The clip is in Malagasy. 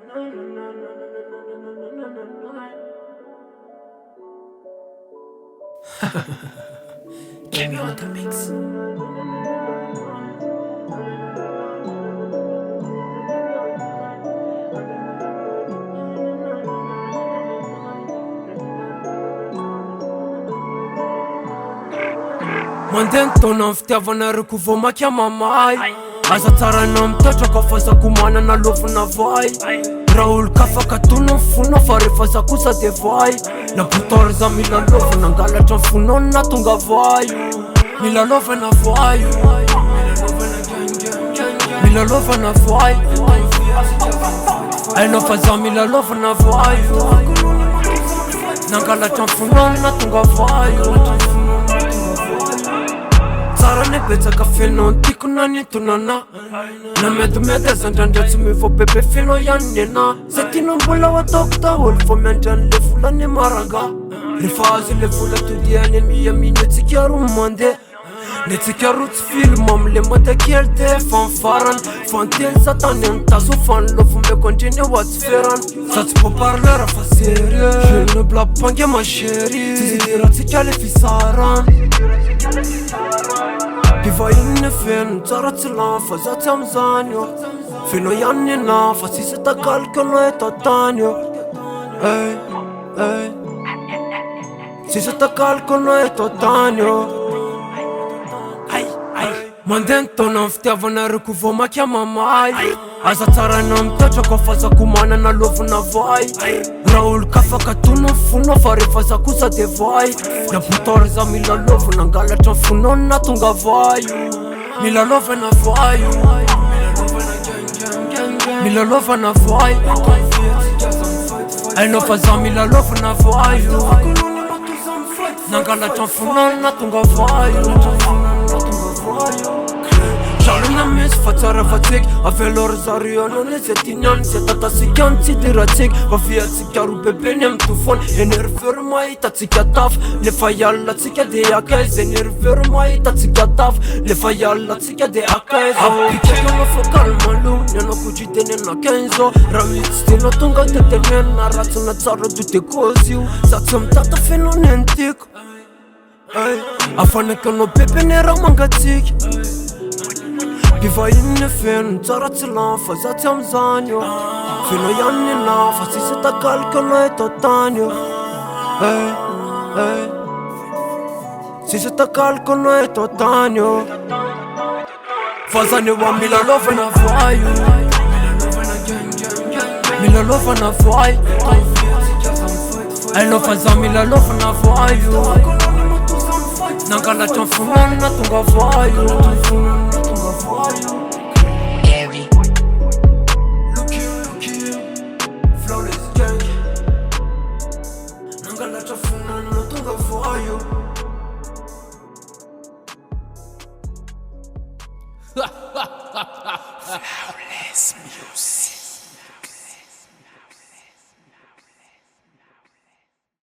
Keep me on the mix. Mandento non fitiavana ry koa vao makia mamay aza tsara namitoetra fa za ko manana lovina vai raha olo kafaka tono mifona fa rehefa za kosa de vai nabotory za mila lovina angalatra mifonao na tonga vai mila lovana vai mila lovana vai ainao fa za mila lovana vai nangalatra mifonao na tonga vai tsara ne betsaka fianao tiako nanitonana na medimedy aza indraindray tsy mivobebe fianao ihany nena zay tianao mbola ho ataoko daholo fa miandry an'le volany maranga rehefa azo le vola todiany miamino atsika roa mandeha le tsika roa tsy filma amle matakely de fa mifarany fantely za tany anitaso fa nilofombeko andriny eo atsy ferany za tsy beau-parleur fa sérieux je ne blague pas nge ma chérie tsizidiratsika le fisarany mpivahiny ne feno tsara tsy lafa za tsy am'zany eo fenao ihany nena fa sisy takaliky anao eto antany eo sisy takaliky anao eto antany eo mandeha ny taona amin'ny fitiavanareo ko vao makia mamay aza tsarana mitoetra fa za ko manana lovina vai raha olo kafaka tono mifonao fa rehefa za kosa de vai nabotory za mila lovina angalatra mifonao na tonga vai mila lovana vai mila lovana vai ainao fa za mila lovina vai nangalatra mifonao na tonga vai Jalona misy fa tsara vatsika avelora zareo anao ne zay tianyany zay tatasika ny tsy diratsika fa viatsika roa bebeny amy tofony énerveur mahitatsika tafa lefa ialina tsika de akaiza énerveur mahitatsika tafa lefa ialina tsika de akaiza apikakana fa kalmalo nianao kodriteny ana 15 ans raha mitsy tenao tonga tetenena ratsina tsara to de cause io za tsy mitata fenao ny antiko afanakanao bebeny raha mangatsika mpivahiny ne feno tsara tsy lafa za tsy am'zany eo fenao ihany nena fa sisy takaliky anao eto antany eo sisy takaliky anao eto antany eo fa zany eo mila lovana vai mila lovana vai ainao fa za mila lovana vai nangalatra mifonao na tonga vai